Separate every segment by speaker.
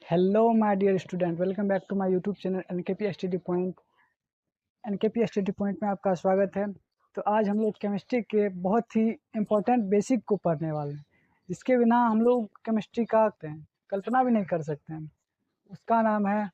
Speaker 1: Hello my dear student, welcome back to my YouTube channel NKP study point. NKP study point में आपका स्वागत है। तो आज हम लोग केमिस्ट्री के बहुत ही इम्पोर्टेंट बेसिक को पढ़ने वाले हैं, जिसके बिना हम लोग केमिस्ट्री का कल्पना भी नहीं कर सकते हैं। उसका नाम है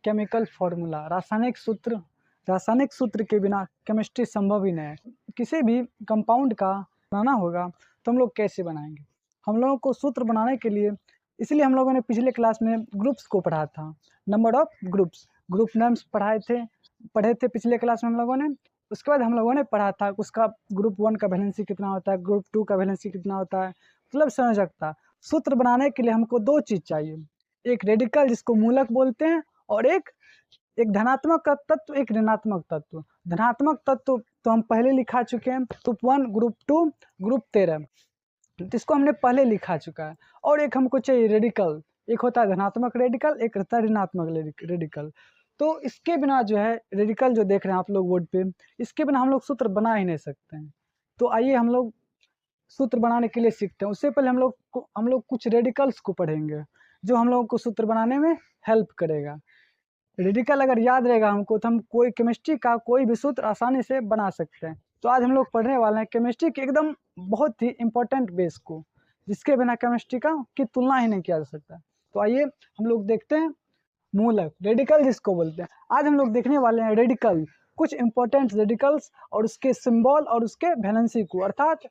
Speaker 1: केमिकल फार्मूला, रासायनिक सूत्र। रासायनिक सूत्र के बिना केमिस्ट्री संभव ही नहीं है। किसी भी कंपाउंड का बनाना होगा तो हम लोग कैसे बनाएंगे? हम लोगों को सूत्र बनाने के लिए, इसलिए हम लोगों ने पिछले क्लास में ग्रुप्स को पढ़ा था, number of groups, group names पढ़े थे पिछले क्लास में हम लोगों ने। उसके बाद हम लोगों ने पढ़ा था उसका ग्रुप 1 का वैलेंसी कितना होता है, ग्रुप 2 का वैलेंसी कितना होता है, मतलब संयोजकता। सूत्र बनाने के लिए हमको दो चीज़ चाहिए, एक रेडिकल जिसको मूलक बोलते हैं, और एक धनात्मक तत्व, एक ऋणात्मक तत्व। धनात्मक तत्व तो हम पहले लिखा चुके हैं, ग्रुप 1, ग्रुप 2, ग्रुप 13, जिसको हमने पहले लिखा चुका है। और एक हमको चाहिए रेडिकल, एक होता है धनात्मक रेडिकल, एक होता है ऋणात्मक रेडिकल। तो इसके बिना जो है रेडिकल जो देख रहे हैं आप लोग बोर्ड पे, इसके बिना हम लोग सूत्र बना ही नहीं सकते हैं। तो आइए हम लोग सूत्र बनाने के लिए सीखते हैं। उससे पहले हम लोग कुछ रेडिकल्स को पढ़ेंगे जो हम लोगों को सूत्र बनाने में हेल्प करेगा। रेडिकल अगर याद रहेगा हमको तो हम कोई केमिस्ट्री का कोई भी सूत्र आसानी से बना सकते हैं। तो आज हम लोग पढ़ने वाले हैं केमिस्ट्री के एकदम बहुत ही इम्पोर्टेंट बेस को, जिसके बिना केमिस्ट्री की तुलना ही नहीं किया जा सकता। तो आइए हम लोग देखते हैं मूलक, रेडिकल जिसको बोलते हैं। आज हम लोग देखने वाले हैं रेडिकल, कुछ इंपॉर्टेंट रेडिकल्स और उसके सिंबल और उसके वैलेंसी को, अर्थात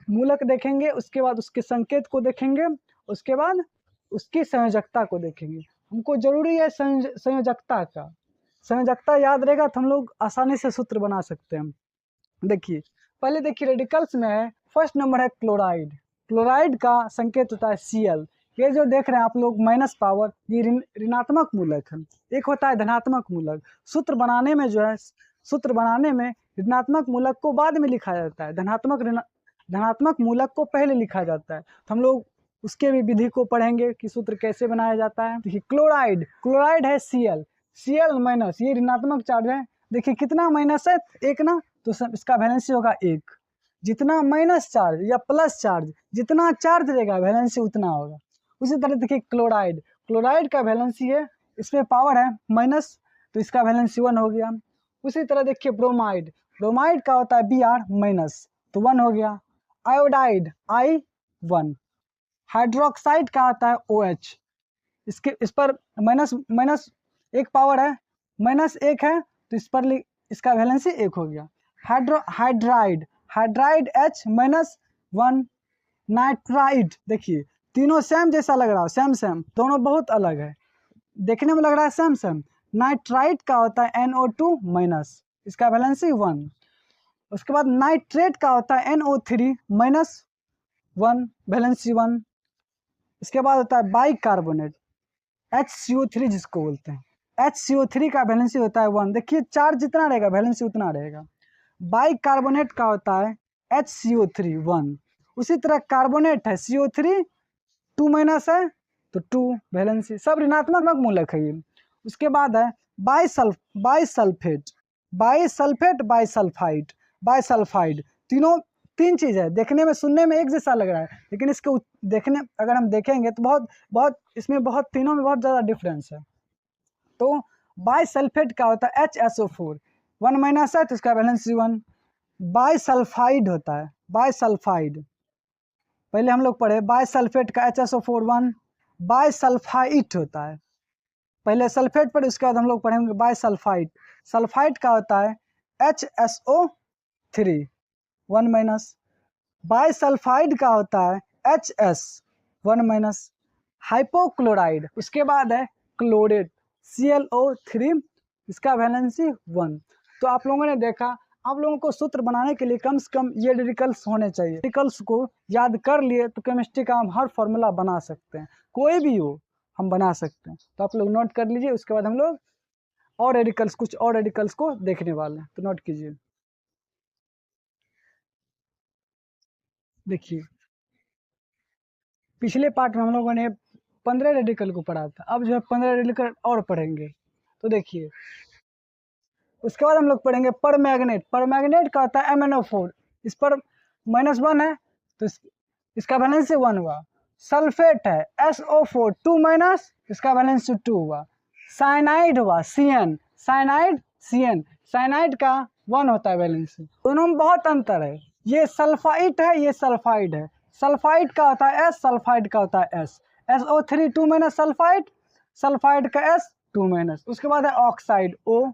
Speaker 1: मूलक देखेंगे, उसके बाद उसके संकेत को देखेंगे, उसके बाद उसकी संयोजकता को देखेंगे। हमको जरूरी है संयोजकता का। संयोजकता याद रहेगा तो हम लोग आसानी से सूत्र बना सकते हैं। देखिए पहले देखिए रेडिकल्स में है, फर्स्ट नंबर है क्लोराइड। क्लोराइड का संकेत होता है Cl। ये जो देख रहे हैं आप लोग माइनस पावर, ये ऋणात्मक मूलक है। एक होता है धनात्मक मूलक। सूत्र बनाने में जो है, सूत्र बनाने में ऋणात्मक मूलक को बाद में लिखा जाता है, धनात्मक मूलक को पहले लिखा जाता है। तो हम लोग उसके भी विधि को पढ़ेंगे कि सूत्र कैसे बनाया जाता है। देखिए क्लोराइड, क्लोराइड है Cl, Cl माइनस, ये ऋणात्मक चार्ज है। देखिए कितना माइनस है, एक ना, तो इसका वैलेंसी होगा एक। जितना माइनस चार्ज या प्लस चार्ज, जितना चार्ज रहेगा वैलेंसी उतना होगा। उसी तरह देखिए क्लोराइड, क्लोराइड का वैलेंसी है, इसमें पावर है माइनस, तो इसका वैलेंसी 1 हो गया। उसी तरह देखिए ब्रोमाइड, ब्रोमाइड का होता है Br माइनस, तो 1 हो गया। Iodide I1। हाइड्रोक्साइड का आता है OH, इस पर माइनस माइनस एक पावर है, माइनस एक है, तो इस पर इसका वैलेंसी 1 हो गया। Hydride, hydride H minus 1। Nitride, देखिए तीनों सेम जैसा लग रहा है, सेम सेम, दोनों बहुत अलग है, देखने में लग रहा है सेम सेम। नाइट्राइड का होता है NO2 माइनस, इसका वैलेंसी 1। उसके बाद नाइट्रेट का होता है NO3 माइनस 1, वैलेंसी 1। इसके बाद होता है बाइकार्बोनेट, HCO3 जिसको बोलते हैं, HCO3 का वैलेंसी होता है 1। देखिए चार्ज जितना रहेगा वैलेंसी उतना रहेगा। बाइकार्बोनेट का होता है HCO3 1। उसी तरह कार्बोनेट है CO3 2 माइनस है, तो 2 वैलेंसी, सब ऋणात्मक मूलक है ये। उसके बाद है बाइसल्फेट, बाइसल्फेट, बाइसल्फाइड, बाइसल्फाइड, तीन चीज है। देखने में सुनने में एक जैसा लग रहा है, लेकिन इसके देखने अगर हम देखेंगे तो बहुत इसमें बहुत तीनों में बहुत ज़्यादा डिफरेंस है। तो बाइसल्फेट का होता है HSO4 1 माइनस है, तो इसका वैलेंसी 1। बाइसल्फाइड होता है, बाइसल्फाइड पहले हम लोग पढ़े, बाइसल्फेट का HSO4 1। बाइसल्फाइड होता है, पहले सल्फेट पर, उसके बाद हम लोग पढ़ेंगे बाइसल्फाइड। सल्फाइड का होता है HSO3 1 माइनस। बाइसल्फाइड का होता है HS 1 माइनस। हाइपोक्लोराइड, उसके बाद है क्लोरेट ClO3, इसका वैलेंसी 1। तो आप लोगों ने देखा, आप लोगों को सूत्र बनाने के लिए कम से कम ये रेडिकल्स होने चाहिए। रेडिकल्स को याद कर लिए तो केमिस्ट्री का हम हर फॉर्मूला बना सकते हैं, कोई भी हो हम बना सकते हैं। तो आप लोग नोट कर लीजिए, उसके बाद हम लोग और रेडिकल्स, कुछ और रेडिकल्स को देखने वाले हैं, तो नोट कीजिए। देखिए पिछले पार्ट में हम लोगों ने 15 रेडिकल को पढ़ा था, अब जो है 15 रेडिकल और पढ़ेंगे। तो देखिए उसके बाद हम लोग पढ़ेंगे परमैग्नेट। परमैग्नेट का होता है MnO4, इस पर -1 है, तो इसका वैलेंसी 1 हुआ। सल्फेट है SO4 2 माइनस, इसका वैलेंसी 2 हुआ। साइनाइड हुआ CN, साइनाइड CN, साइनाइड का 1 होता है वैलेंसी। दोनों में बहुत अंतर है, ये सल्फाइड है, ये सल्फाइड है। सल्फाइड का होता है S, सल्फाइड का होता है S। SO3 2 minus sulphide, sulphide का S 2 माइनस। उसके बाद है ऑक्साइड O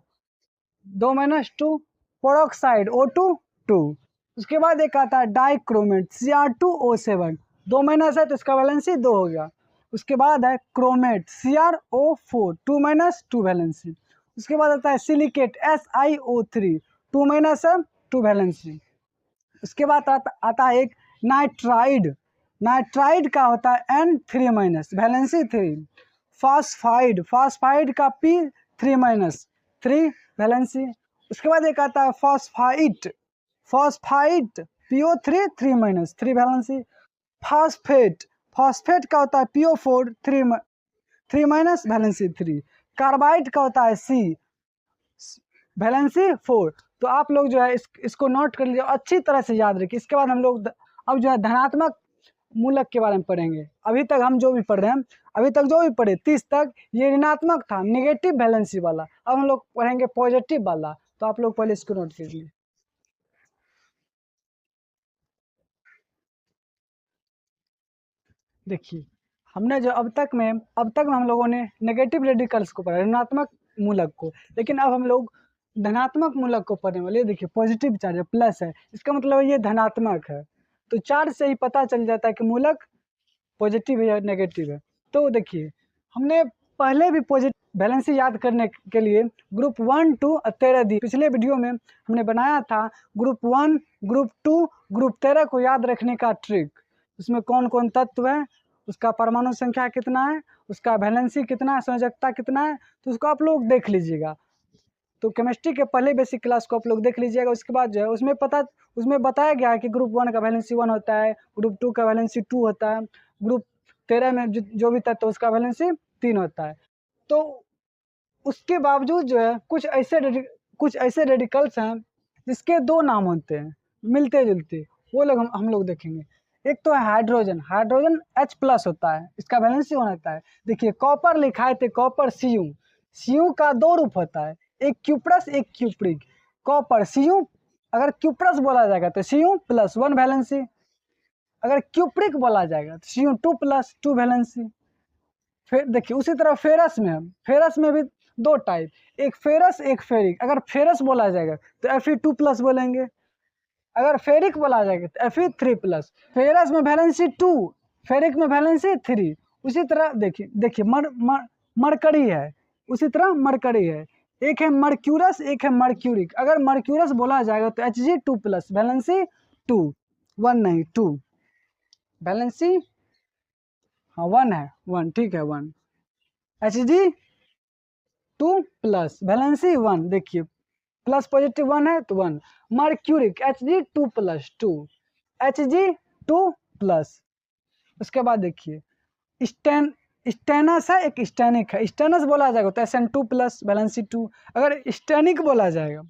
Speaker 1: 2 माइनस 2, प्रोऑक्साइड O2 2। उसके बाद एक आता है डाइक्रोमेट Cr2O7 2 माइनस है तो इसका वैलेंसी 2 हो गया। उसके बाद है क्रोमेट CrO4 2 माइनस 2 वैलेंसी। उसके बाद आता है सिलिकेट SiO3 2 माइनस है 2 वैलेंसी। उसके बाद आता है एक नाइट्राइड, नाइट्राइड का होता है N3 minus valency 3। Phosphide, phosphide का P3 माइनस 3 वैलेंसी। उसके बाद एक आता है phosphite, phosphite PO3 3 minus 3 valency. Phosphate, phosphate का होता है PO4 3 माइनस वैलेंसी 3। कार्बाइड का होता है C वैलेंसी 4। तो आप लोग जो है इसको नोट कर लीजिए, अच्छी तरह से याद रखिए। इसके बाद हम लोग अब जो है धनात्मक मूलक के बारे में पढ़ेंगे। अभी तक हम जो भी पढ़ रहे हैं, अभी तक जो भी पढ़े 30 तक, ये ऋणात्मक था, नेगेटिव वैलेंसी वाला। अब हम लोग पढ़ेंगे पॉजिटिव वाला, तो आप लोग पहले इसको नोट कीजिए। देखिए, हमने जो अब तक में हम लोगों ने नेगेटिव रेडिकल्स को पढ़ा, ऋणात्मक मूलक को, लेकिन अब हम लोग धनात्मक मूलक को पढ़ने वाले। देखिए पॉजिटिव चार्ज है, प्लस है, इसका मतलब ये धनात्मक है। तो चार्ज से ही पता चल जाता है कि मूलक पॉजिटिव है या नेगेटिव है। तो देखिए, हमने पहले भी पॉजिटिव वैलेंसी याद करने के लिए ग्रुप 1 2 और 13 दी। पिछले वीडियो में हमने बनाया था ग्रुप 1 ग्रुप 2 ग्रुप 13 को याद रखने का ट्रिक। उसमें कौन कौन तत्व है, उसका परमाणु संख्या कितना है, उसका वैलेंसी कितना है, संयोजकता कितना है, तो उसको आप लोग देख लीजिएगा। तो केमिस्ट्री के पहले बेसिक क्लास को आप लोग देख लीजिएगा। उसके बाद जो है उसमें बताया गया है कि ग्रुप 1 का वैलेंसी 1 होता है, ग्रुप 2 का वैलेंसी 2 होता है, ग्रुप 13 में जो भी तत्व उसका वैलेंसी 3 होता है। तो उसके बावजूद जो है कुछ ऐसे रेडिकल्स हैं जिसके 2 नाम होते हैं मिलते जुलते, वो लोग हम लोग देखेंगे। एक तो है हाइड्रोजन, हाइड्रोजन H+ होता है, इसका वैलेंसी 1 होता है। देखिए कॉपर लिखा है तो कॉपर Cu का 2 रूप होता है, एक क्यूप्रस एक क्यूप्रिक। कॉपर Cu अगर क्यूप्रस बोला जाएगा तो Cu+ 1 वैलेंसी, अगर क्यूप्रिक बोला जाएगा तो Cu2+ 2 वैलेंसी। फिर देखिए उसी तरह फेरस में भी 2 टाइप, एक फेरस एक फेरिक। अगर फेरस बोला जाएगा तो Fe2+ बोलेंगे, अगर फेरिक बोला जाएगा तो Fe3+। फेरस में वैलेंसी 2, फेरिक में वैलेंसी 3। उसी तरह देखिए मरकरी है, उसी तरह मरकरी है, एक है मर्क्यूरस एक है मर्क्यूरिक। अगर मर्क्यूरस बोला जाएगा तो Hg2+ वैलेंसी 2, 1 नहीं 2 वैलेंसी, हाँ 1 है, 1 ठीक है 1। Hg2+ valency 1। देखिए प्लस पॉजिटिव 1 है तो 1। Mercuric Hg2+ 2, Hg2+। उसके बाद देखिए स्टेनस है, एक स्टेनिक है। स्टेनस बोला जाएगा तो Sn2+ वैलेंसी 2। अगर स्टेनिक बोला जाएगा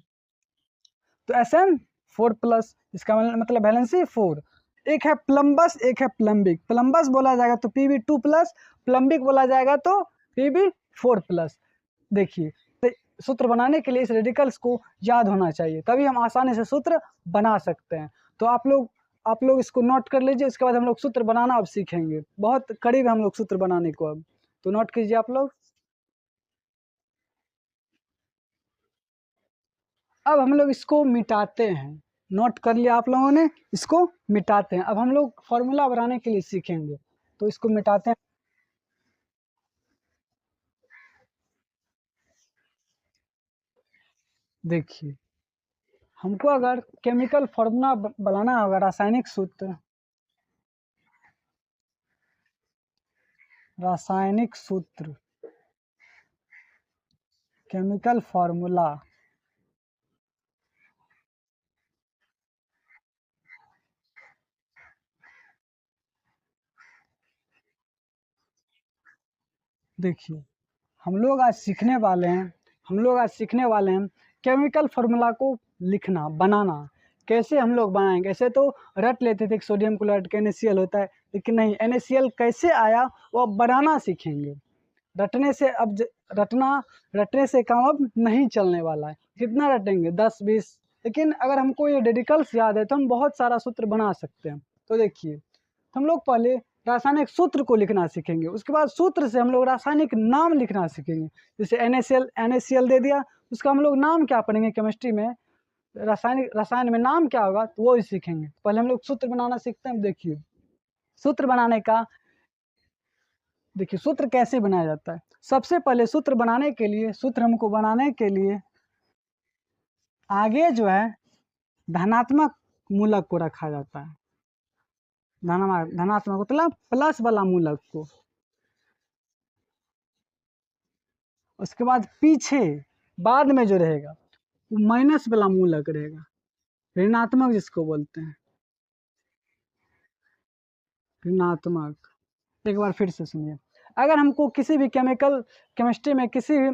Speaker 1: तो Sn4+, इसका मतलब वैलेंसी 4। एक है प्लम्बस एक है प्लम्बिक। प्लम्बस बोला जाएगा तो Pb2+, प्लम्बिक बोला जाएगा तो Pb4+। देखिए सूत्र बनाने के लिए इस रेडिकल्स को याद होना चाहिए, तभी हम आसानी से सूत्र बना सकते हैं। तो आप लोग इसको नोट कर लीजिए। इसके बाद हम लोग सूत्र बनाना अब सीखेंगे, बहुत करीब हम लोग सूत्र बनाने को। अब तो नोट कीजिए आप लोग। अब हम लोग इसको मिटाते हैं, नोट कर लिया आप लोगों ने, इसको मिटाते हैं। अब हम लोग फॉर्मूला बनाने के लिए सीखेंगे, तो इसको मिटाते हैं। देखिए हमको अगर केमिकल फॉर्मूला बनाना होगा, रासायनिक सूत्र, केमिकल फॉर्मूला। देखिए हम लोग आज सीखने वाले हैं केमिकल फार्मूला को लिखना, बनाना। कैसे हम लोग बनाएंगे? ऐसे तो रट लेते थे कि सोडियम क्लोराइड का NaCl होता है, लेकिन नहीं, NaCl कैसे आया वो अब बनाना सीखेंगे। रटने से अब रटने से काम अब नहीं चलने वाला है। कितना रटेंगे, 10-20, लेकिन अगर हमको ये रेडिकल्स याद है तो हम बहुत सारा सूत्र बना सकते हैं। तो देखिए, तो हम लोग पहले रासायनिक सूत्र को लिखना सीखेंगे, उसके बाद सूत्र से हम लोग रासायनिक नाम लिखना सीखेंगे। जैसे NaCl दे दिया, उसका हम लोग नाम क्या पढ़ेंगे केमिस्ट्री में, रसायन में नाम क्या होगा तो वो ही सीखेंगे। पहले हम लोग सूत्र बनाना सीखते हैं। देखिए सूत्र बनाने का, देखिए सूत्र कैसे बनाया जाता है। सबसे पहले सूत्र बनाने के लिए, सूत्र हमको बनाने के लिए आगे जो है धनात्मक मूलक को रखा जाता है। धनात्मक मतलब प्लस वाला मूलक को, उसके बाद पीछे बाद में जो रहेगा वो माइनस वाला मूलक रहेगा, ऋणात्मक जिसको बोलते हैं, ऋणात्मक। एक बार फिर से सुनिए, अगर हमको किसी भी केमिस्ट्री में किसी भी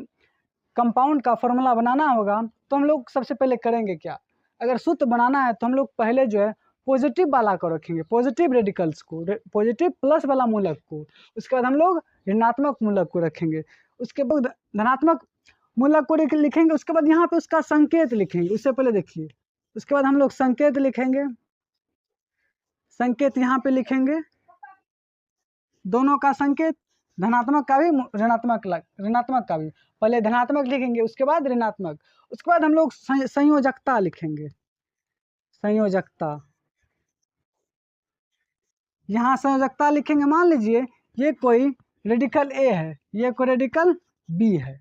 Speaker 1: कंपाउंड का फॉर्मूला बनाना होगा तो हम लोग सबसे पहले करेंगे क्या, अगर सूत्र बनाना है तो हम लोग पहले जो है पॉजिटिव वाला को रखेंगे, पॉजिटिव रेडिकल्स को, पॉजिटिव प्लस वाला मूलक को। उसके बाद हम लोग ऋणात्मक मूलक को रखेंगे, उसके बाद धनात्मक मूलक को लिखेंगे। उसके बाद यहाँ पे उसका संकेत लिखेंगे। उससे पहले देखिए, उसके बाद हम लोग संकेत लिखेंगे, संकेत यहाँ पे लिखेंगे, दोनों का संकेत, धनात्मक का भी ऋणात्मक का भी। पहले धनात्मक लिखेंगे, उसके बाद ऋणात्मक, उसके बाद हम लोग संयोजकता लिखेंगे, संयोजकता। यहाँ संयोजकता लिखेंगे, मान लीजिए ये कोई रेडिकल ए है, ये कोई रेडिकल बी है,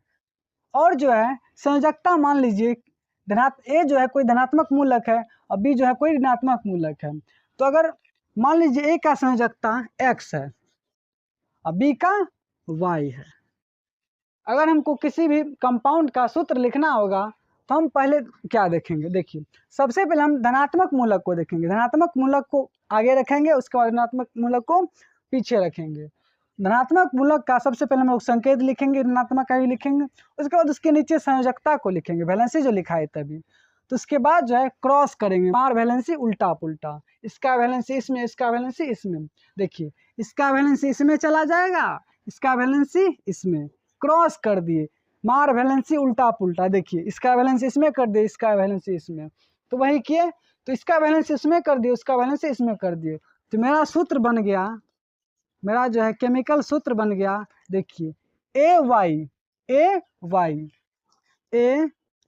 Speaker 1: और जो है संयोजकता मान लीजिए ए जो है कोई धनात्मक मूलक है और बी जो है कोई ऋणात्मक मूलक है। तो अगर मान लीजिए ए का संयोजकता x है और बी का y है, अगर हमको किसी भी कंपाउंड का सूत्र लिखना होगा तो हम पहले क्या देखेंगे, देखिए सबसे पहले हम धनात्मक मूलक को देखेंगे, धनात्मक मूलक को आगे रखेंगे, उसके बाद ऋणात्मक मूलक को पीछे रखेंगे। धनात्मक मूलक का सबसे पहले हम लोग संकेत लिखेंगे, ऋणात्मक का भी लिखेंगे, उसके बाद उसके नीचे संयोजकता को लिखेंगे, वैलेंसी जो लिखा है तभी। तो उसके बाद जो है क्रॉस करेंगे, मार वैलेंसी उल्टा पुल्टा, इसका वैलेंसी इसमें, इसका वैलेंसी इसमें। देखिए इसका वैलेंसी इसमें चला जाएगा, इसका वैलेंसी इसमें, क्रॉस कर दिए, मार वैलेंसी उल्टा पुल्टा। देखिए इसका वैलेंसी इसमें कर दिए, इसका वैलेंसी इसमें, तो वही किए, तो इसका वैलेंसी इसमें कर दिए, उसका वैलेंसी इसमें कर दिए, तो मेरा सूत्र बन गया, मेरा जो है केमिकल सूत्र बन गया। देखिए ए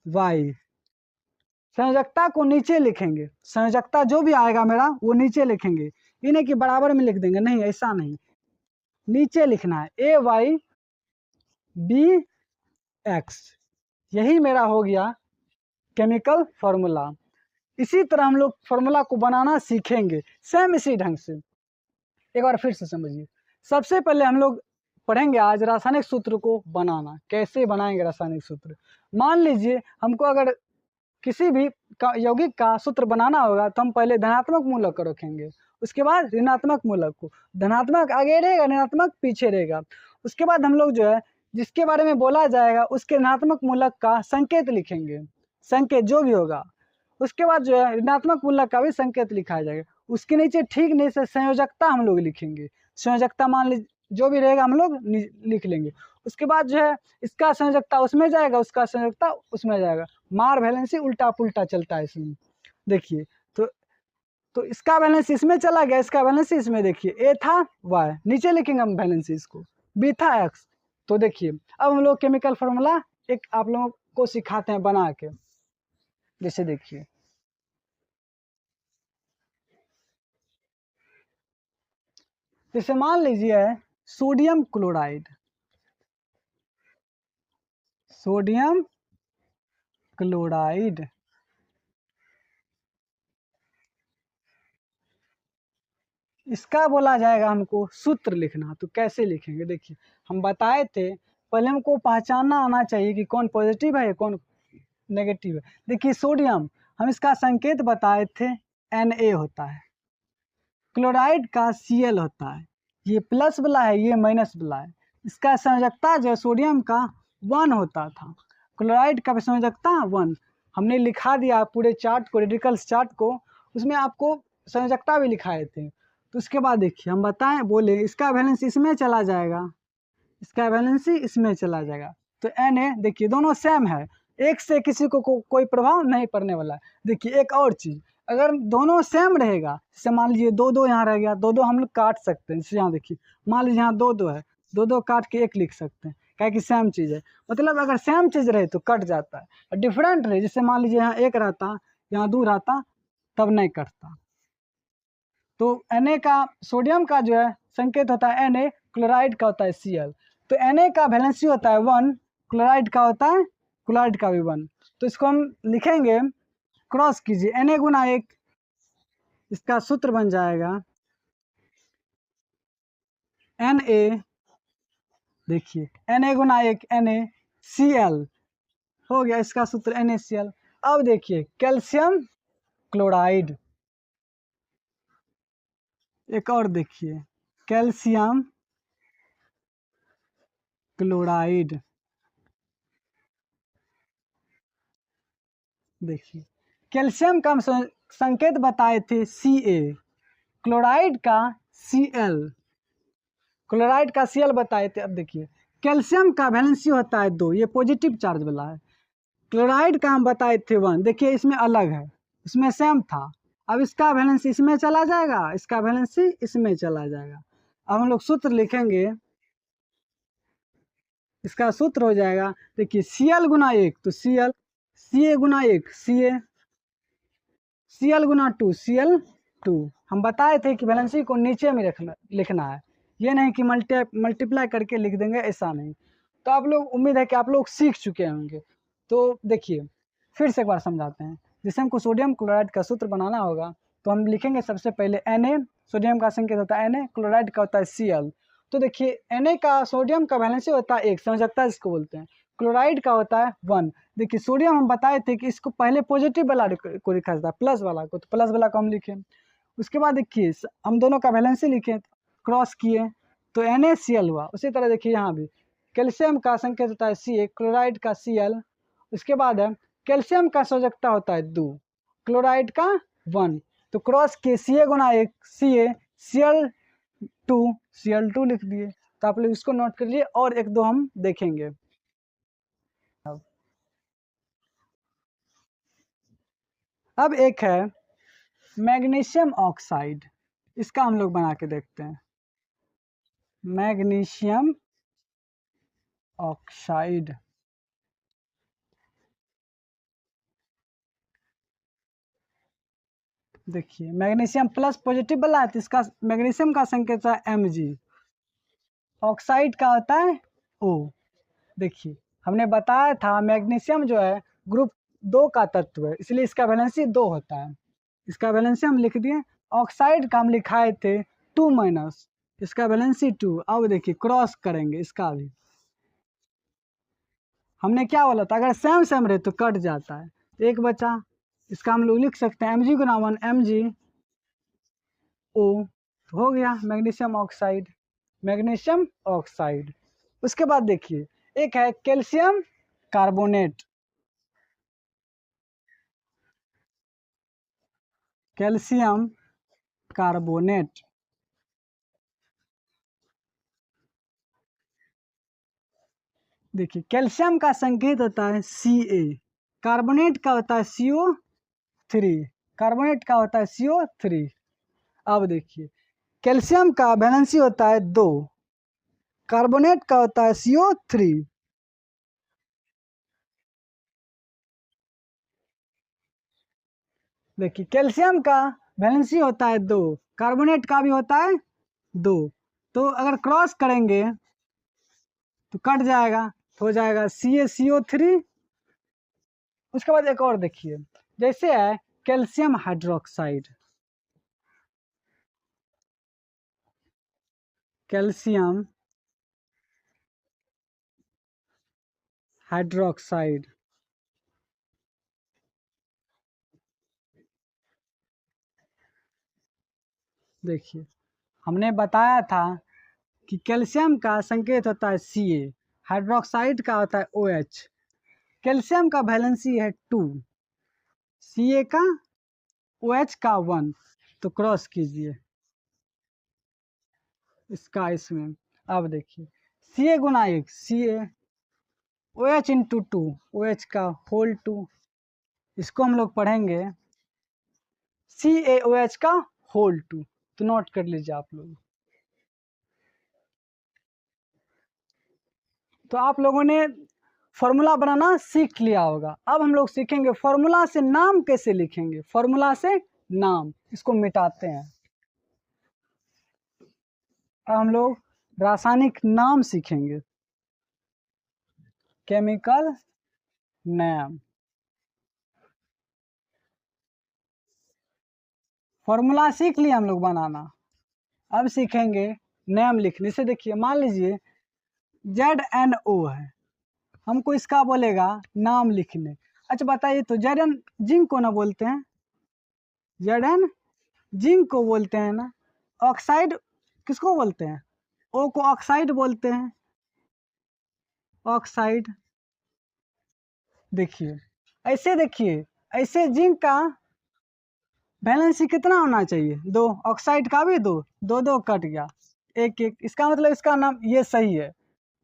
Speaker 1: वाई संयोजकता को नीचे लिखेंगे, संयोजकता जो भी आएगा मेरा वो नीचे लिखेंगे, ये नहीं कि बराबर में लिख देंगे, नहीं ऐसा नहीं, नीचे लिखना है AYBX, यही मेरा हो गया केमिकल फॉर्मूला। इसी तरह हम लोग फॉर्मूला को बनाना सीखेंगे, सेम इसी ढंग से। एक बार फिर से समझिए, सबसे पहले हम लोग पढ़ेंगे आज रासायनिक सूत्र को बनाना, कैसे बनाएंगे रासायनिक सूत्र। मान लीजिए हमको अगर किसी भी यौगिक का सूत्र बनाना होगा तो हम पहले धनात्मक मूलक को रखेंगे, उसके बाद ऋणात्मक मूलक को, धनात्मक आगे रहेगा, ऋणात्मक पीछे रहेगा। उसके बाद हम लोग जो है जिसके बारे में बोला जाएगा उसके ऋणात्मक मूलक का संकेत लिखेंगे, संकेत जो भी होगा। उसके बाद जो है ऋणात्मक मूलक का भी संकेत लिखा जाएगा, उसके नीचे ठीक नहीं से संयोजकता हम लोग लिखेंगे, संयोजकता मान लीजिए जो भी रहेगा हम लोग लिख लेंगे। उसके बाद जो है इसका संयोजकता उसमें जाएगा, उसका संयोजकता उसमें जाएगा, मार वैलेंसी उल्टा पुल्टा चलता है इसमें। देखिए तो इसका बैलेंस इसमें चला गया, इसका बैलेंस इसमें, देखिए ए था वाई, नीचे लिखेंगे हम बैलेंस इसको, बी था एक्स। तो देखिए अब हम लोग केमिकल फॉर्मूला एक आप लोगों को सिखाते हैं बना के। जैसे देखिए जैसे मान लीजिए सोडियम क्लोराइड, सोडियम क्लोराइड, इसका बोला जाएगा हमको सूत्र लिखना। तो कैसे लिखेंगे, देखिए हम बताए थे पहले हमको पहचानना आना चाहिए कि कौन पॉजिटिव है कौन नेगेटिव है। देखिए सोडियम हम इसका संकेत बताए थे Na होता है, क्लोराइड का Cl होता है, ये प्लस वाला है ये माइनस वाला है। इसका संयोजकता जो सोडियम का 1 होता था, क्लोराइड का संयोजकता 1। हमने लिखा दिया पूरे चार्ट को, रेडिकल्स चार्ट को, उसमें आपको संयोजकता भी लिखाए थे। तो उसके बाद देखिए हम बताएं बोले इसका वैलेंसी इसमें चला जाएगा, इसका वैलेंसी इसमें चला जाएगा। तो Na देखिए दोनों सेम है, एक से किसी को कोई प्रभाव नहीं पड़ने वाला है। देखिए एक और चीज़, अगर दोनों सेम रहेगा, जैसे मान लीजिए 2 2 यहाँ रह गया, 2 2 हम लोग काट सकते हैं। जैसे यहाँ देखिए मान लीजिए यहाँ 2 2 है, 2 2 काट के 1 लिख सकते हैं, क्या कि सेम चीज़ है। मतलब अगर सेम चीज़ रहे तो कट जाता है, और डिफरेंट रहे जैसे मान लीजिए यहाँ 1 रहता, यहाँ 2 रहता, तब नहीं कटता। तो Na का सोडियम का जो है संकेत होता है Na, क्लोराइड का होता है Cl। तो Na का वैलेंसी होता है 1, क्लोराइड का होता है, क्लोराइड का भी 1। तो इसको हम लिखेंगे, क्रॉस कीजिए, Na गुना 1, इसका सूत्र बन जाएगा Na, देखिए Na गुना 1 NaCl हो गया, इसका सूत्र NaCl। अब देखिए कैल्शियम क्लोराइड, एक और देखिए कैल्शियम क्लोराइड, देखिए कैल्शियम का हम संकेत बताए थे Ca, क्लोराइड का Cl, क्लोराइड का Cl बताए थे। अब देखिए कैल्शियम का वैलेंसी होता है 2, ये पॉजिटिव चार्ज वाला है। क्लोराइड का हम बताए थे 1, देखिए इसमें अलग है, इसमें सेम था। अब इसका वैलेंसी इसमें चला जाएगा, इसका वैलेंसी इसमें चला जाएगा। अब हम लोग सूत्र लिखेंगे, इसका सूत्र हो जाएगा, देखिए Cl गुना 1 तो Cl, Ca गुना 1 Ca, Cl गुना 2 Cl2। हम बताए थे कि वैलेंसी को नीचे में लिखना है, ये नहीं कि मल्टीप्लाई करके लिख देंगे, ऐसा नहीं। तो आप लोग, उम्मीद है कि आप लोग सीख चुके होंगे। तो देखिए फिर से एक बार समझाते हैं। जैसे हमको सोडियम क्लोराइड का सूत्र बनाना होगा तो हम लिखेंगे सबसे पहले Na, सोडियम का संकेत होता है Na, क्लोराइड का होता है Cl। तो देखिए Na का सोडियम का वैलेंसी होता है 1, संयोजकता जिसको बोलते हैं, क्लोराइड का होता है 1। देखिए सोडियम हम बताए थे कि इसको पहले पॉजिटिव वाला को लिखा जाता है, प्लस वाला को, तो प्लस वाला को हम लिखें। उसके बाद देखिए हम दोनों का वैलेंसी लिखें, क्रॉस किए तो NaCl हुआ। उसी तरह देखिए यहाँ भी कैल्शियम का संकेत होता है Ca, क्लोराइड का Cl। उसके बाद है कैल्शियम का संयोजकता होता है 2, क्लोराइड का 1। तो क्रॉस किए Ca गुना 1 Ca, Cl2 लिख दिए। तो आप लोग इसको नोट कर लिए, और एक दो हम देखेंगे। अब एक है मैग्नीशियम ऑक्साइड, इसका हम लोग बना के देखते हैं। मैग्नीशियम ऑक्साइड, देखिए मैग्नीशियम प्लस पॉजिटिव वाला है तो इसका मैग्नीशियम का संकेत है Mg, ऑक्साइड का होता है O। देखिए हमने बताया था मैग्नीशियम जो है ग्रुप 2 का तत्व है, इसलिए इसका वैलेंसी 2 होता है। इसका वैलेंसी हम लिख दिए। ऑक्साइड का हम लिखाए थे 2-, इसका वैलेंसी 2। अब देखिए क्रॉस करेंगे, इसका भी हमने क्या बोला था, अगर सेम सेम रहे तो कट जाता है, एक बचा। इसका हम लोग लिख सकते हैं Mg गुना 1 MgO, हो गया मैग्नीशियम ऑक्साइड, मैग्नीशियम ऑक्साइड। उसके बाद देखिए एक है कैल्शियम कार्बोनेट, कैल्शियम कार्बोनेट, देखिए कैल्शियम का संकेत होता है Ca, कार्बोनेट का होता है CO3, कार्बोनेट का होता है CO3। अब देखिए कैल्शियम का वैलेंसी होता है 2, कार्बोनेट का होता है CO3। देखिए कैल्शियम का वैलेंसी होता है 2, कार्बोनेट का भी होता है 2। तो अगर क्रॉस करेंगे तो कट जाएगा, तो हो जाएगा CaCO3। उसके बाद एक और देखिए, जैसे है कैल्शियम हाइड्रोक्साइड, कैल्शियम हाइड्रोक्साइड, देखिए हमने बताया था कि कैल्शियम का संकेत होता है Ca, हाइड्रोक्साइड का होता है OH। कैल्शियम का वैलेंसी है 2, Ca का OH का 1। तो क्रॉस कीजिए, इसका इसमें अब देखिए Ca गुना 1 Ca OH इंटू 2 OH का होल 2, इसको हम लोग पढ़ेंगे CaOH का होल 2। तो नोट कर लीजिए आप लोग। तो आप लोगों ने फॉर्मूला बनाना सीख लिया होगा। अब हम लोग सीखेंगे फॉर्मूला से नाम कैसे लिखेंगे। फॉर्मूला से नाम, इसको मिटाते हैं। अब हम लोग रासायनिक नाम सीखेंगे, केमिकल नेम। फॉर्मूला सीख लिया हम लोग बनाना, अब सीखेंगे नेम लिखने से। देखिए मान लीजिए ZNO है, हमको इसका बोलेगा नाम लिखने। अच्छा बताइए तो Zn जिंक को ना बोलते हैं, Zn जिंक को बोलते हैं ना। ऑक्साइड किसको बोलते हैं, O को ऑक्साइड बोलते हैं, ऑक्साइड। देखिए ऐसे, देखिए ऐसे जिंक का वैलेंसी कितना होना चाहिए, 2। ऑक्साइड का भी 2, 2 2 कट गया, 1 1। इसका मतलब इसका नाम ये सही है,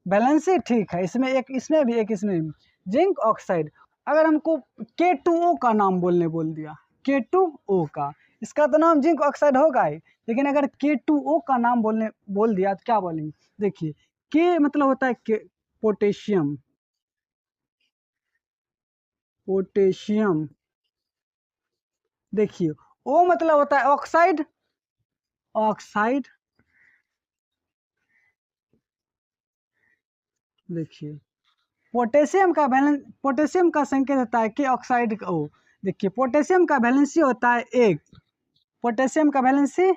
Speaker 1: बैलेंसी ठीक है। इसमें एक, इसमें भी एक, इसमें भी जिंक ऑक्साइड। अगर हमको K2O का नाम बोल दिया, K2O का, इसका तो नाम जिंक ऑक्साइड होगा ही, लेकिन अगर K2O का नाम बोल दिया तो क्या बोलेंगे। देखिए K मतलब होता है पोटेशियम, पोटेशियम। देखिए O मतलब होता है ऑक्साइड, ऑक्साइड। देखिए पोटेशियम का बैलेंस, पोटेशियम का संकेत होता है कि ऑक्साइड का O। देखिए पोटेशियम का वैलेंसी होता है 1, पोटेशियम का वैलेंसी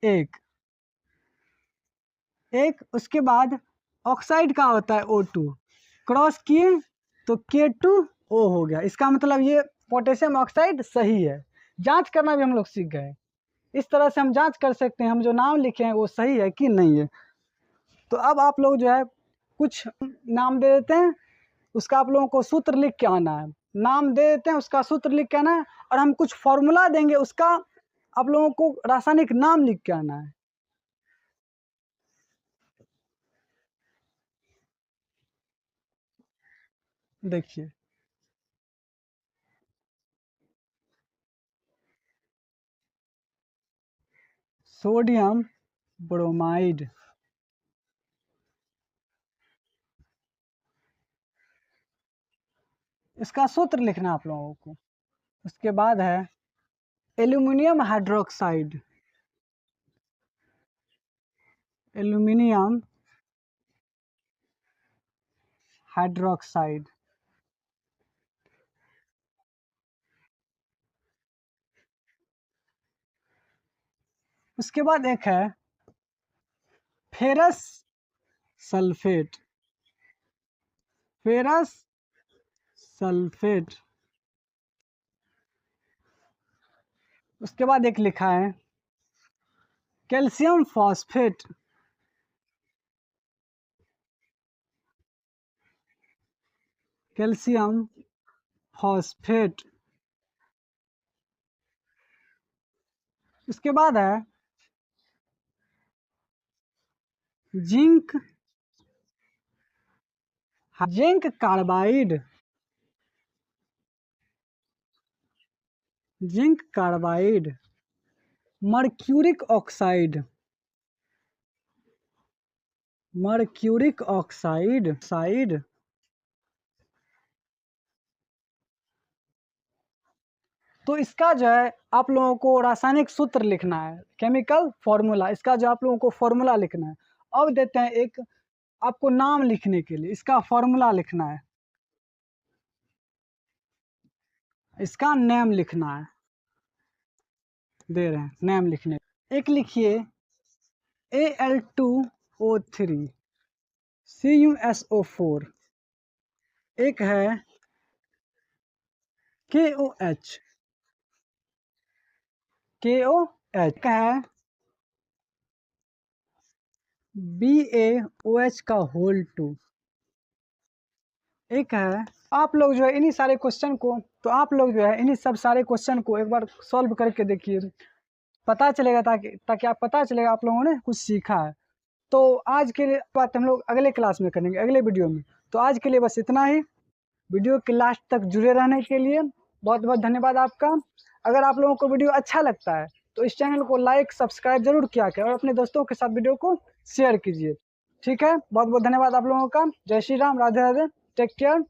Speaker 1: 1 1। उसके बाद ऑक्साइड का होता है O2, क्रॉस किए तो K2O हो गया। इसका मतलब ये पोटेशियम ऑक्साइड सही है। जांच करना भी हम लोग सीख गए। इस तरह से हम जांच कर सकते हैं हम जो नाम लिखे हैं वो सही है कि नहीं है। तो अब आप लोग जो है कुछ नाम दे देते हैं, उसका आप लोगों को सूत्र लिख के आना है। नाम दे देते हैं, उसका सूत्र लिख के आना है, और हम कुछ फॉर्मूला देंगे, उसका आप लोगों को रासायनिक नाम लिख के आना है। देखिए सोडियम ब्रोमाइड, इसका सूत्र लिखना आप लोगों को। उसके बाद है एल्यूमिनियम हाइड्रोक्साइड, एल्यूमिनियम हाइड्रोक्साइड। उसके बाद एक है फेरस सल्फेट, फेरस सल्फेट। उसके बाद एक लिखा है कैल्शियम फॉस्फेट, कैल्शियम फॉस्फेट। उसके बाद है zinc, zinc carbide, zinc carbide. Mercuric oxide, mercuric oxide side. तो इसका जो है आप लोगों को रासायनिक सूत्र लिखना है, केमिकल फॉर्मूला। इसका जो आप लोगों को फॉर्मूला लिखना है। अब देते हैं एक आपको नाम लिखने के लिए, इसका फॉर्मूला लिखना है, इसका नेम लिखना है। दे रहे हैं नेम लिखने। एक लिखिए Al2O3 CuSO4। एक है KOH, KOH का है BaOH का होल 2। एक है, आप लोग जो है इन्हीं सारे क्वेश्चन को, तो आप लोग जो है इन्हीं सब सारे क्वेश्चन को एक बार सॉल्व करके देखिए, पता चलेगा, ताकि आप पता चलेगा आप लोगों ने कुछ सीखा है। तो आज के लिए बात हम लोग अगले क्लास में करेंगे, अगले वीडियो में। तो आज के लिए बस इतना ही। वीडियो के लास्ट तक जुड़े रहने के लिए बहुत बहुत धन्यवाद आपका। अगर आप लोगों को वीडियो अच्छा लगता है तो इस चैनल को लाइक सब्सक्राइब जरूर किया करें और अपने दोस्तों के साथ वीडियो को शेयर कीजिए। ठीक है, बहुत बहुत धन्यवाद आप लोगों का। जय श्री राम, राधे राधे, टेक केयर।